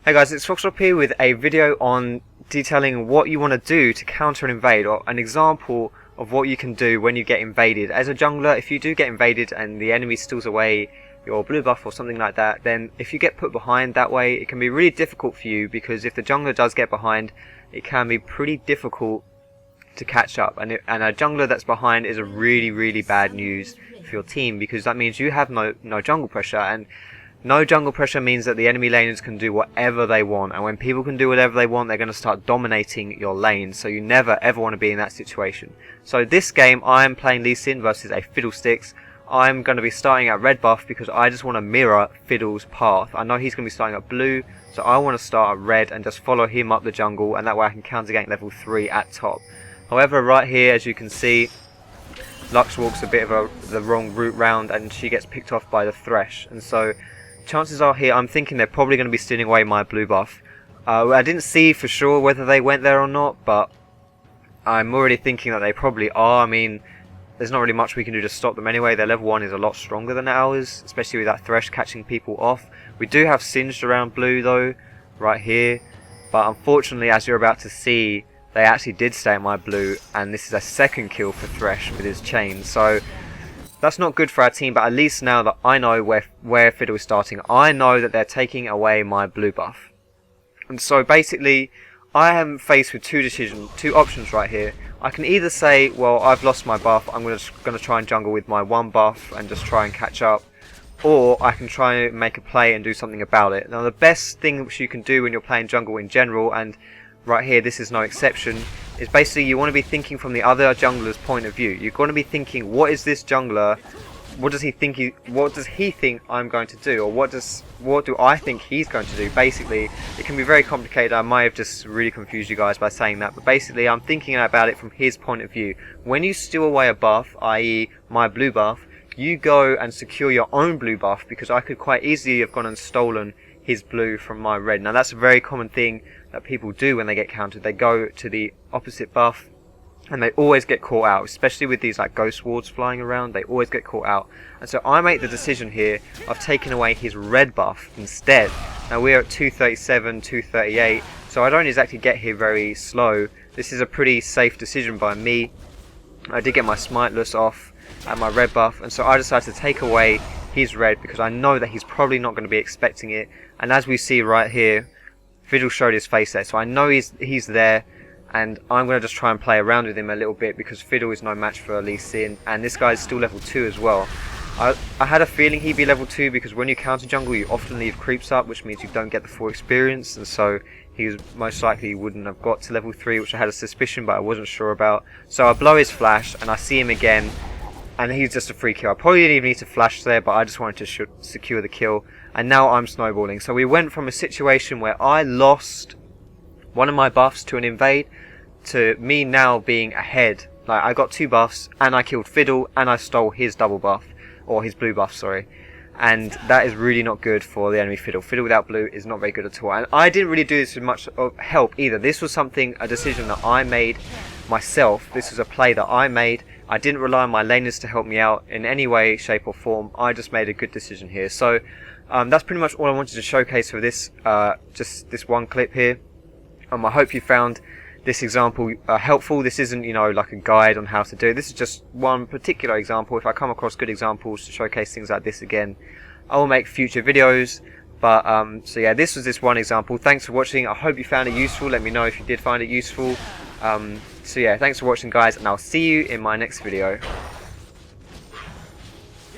Hey guys, it's Foxdrop here with a video on detailing what you want to do to counter an invade, or an example of what you can do when you get invaded. As a jungler, if you do get invaded and the enemy steals away your blue buff or something like that, then if you get put behind that way, it can be really difficult for you, because if the jungler does get behind, it can be pretty difficult to catch up, and a jungler that's behind is a really bad news for your team, because that means you have no jungle pressure, and no jungle pressure means that the enemy laners can do whatever they want, and when people can do whatever they want, they're going to start dominating your lane, so you never ever want to be in that situation. So this game I am playing Lee Sin versus a Fiddlesticks. I'm going to be starting at red buff because I just want to mirror Fiddle's path. I know he's going to be starting at blue, so I want to start at red and just follow him up the jungle, and that way I can counter gank level 3 at top. However, right here, as you can see, Lux walks a bit of the wrong route round and she gets picked off by the Thresh, and so chances are here I'm thinking they're probably going to be stealing away my blue buff. I didn't see for sure whether they went there or not, but I'm already thinking that they probably are. I mean, there's not really much we can do to stop them anyway. Their level 1 is a lot stronger than ours, especially with that Thresh catching people off. We do have Singed around blue though, right here, but unfortunately, as you're about to see, they actually did stay at my blue, and this is a second kill for Thresh with his chain. So that's not good for our team, but at least now that I know where Fiddle is starting, I know that they're taking away my blue buff. And so basically, I am faced with two options right here. I can either say, well, I've lost my buff, I'm going to try and jungle with my 1 buff and just try and catch up, or I can try and make a play and do something about it. Now the best thing which you can do when you're playing jungle in general, and right here this is no exception, is basically you want to be thinking from the other jungler's point of view. You're going to be thinking, what is this jungler, what does he think I'm going to do, or what do I think he's going to do? Basically, it can be very complicated. I might have just really confused you guys by saying that, but basically I'm thinking about it from his point of view. When you steal away a buff, i.e. my blue buff, you go and secure your own blue buff, because I could quite easily have gone and stolen his blue from my red. Now that's a very common thing that people do when they get countered. They go to the opposite buff and they always get caught out, especially with these like ghost wards flying around. They always get caught out, and so I make the decision here of taking away his red buff instead. Now we're at 237, 238, so I don't exactly get here very slow. This is a pretty safe decision by me. I did get my smiteless off at my red buff, and so I decided to take away his red because I know that he's probably not going to be expecting it. And as we see right here, Fiddle showed his face there, so I know he's there, and I'm going to just try and play around with him a little bit, because Fiddle is no match for Lee Sin, and this guy's still level 2 as well. I had a feeling he'd be level 2, because when you counter jungle you often leave creeps up, which means you don't get the full experience, and so he most likely wouldn't have got to level 3, which I had a suspicion but I wasn't sure about. So I blow his flash and I see him again, and he's just a free kill. I probably didn't even need to flash there, but I just wanted to secure the kill, and now I'm snowballing. So we went from a situation where I lost one of my buffs to an invade, to me now being ahead. Like, I got 2 buffs, and I killed Fiddle, and I stole his double buff, or his blue buff, sorry. And that is really not good for the enemy Fiddle. Fiddle without blue is not very good at all. And I didn't really do this with much help either. This was a decision that I made myself. This was a play that I made. I didn't rely on my laners to help me out in any way, shape or form. I just made a good decision here. So that's pretty much all I wanted to showcase for this, just this one clip here. I hope you found this example helpful. This isn't, like a guide on how to do it. This is just one particular example. If I come across good examples to showcase things like this again, I will make future videos. But so yeah, this was this one example. Thanks for watching. I hope you found it useful. Let me know if you did find it useful. So yeah, thanks for watching guys, and I'll see you in my next video.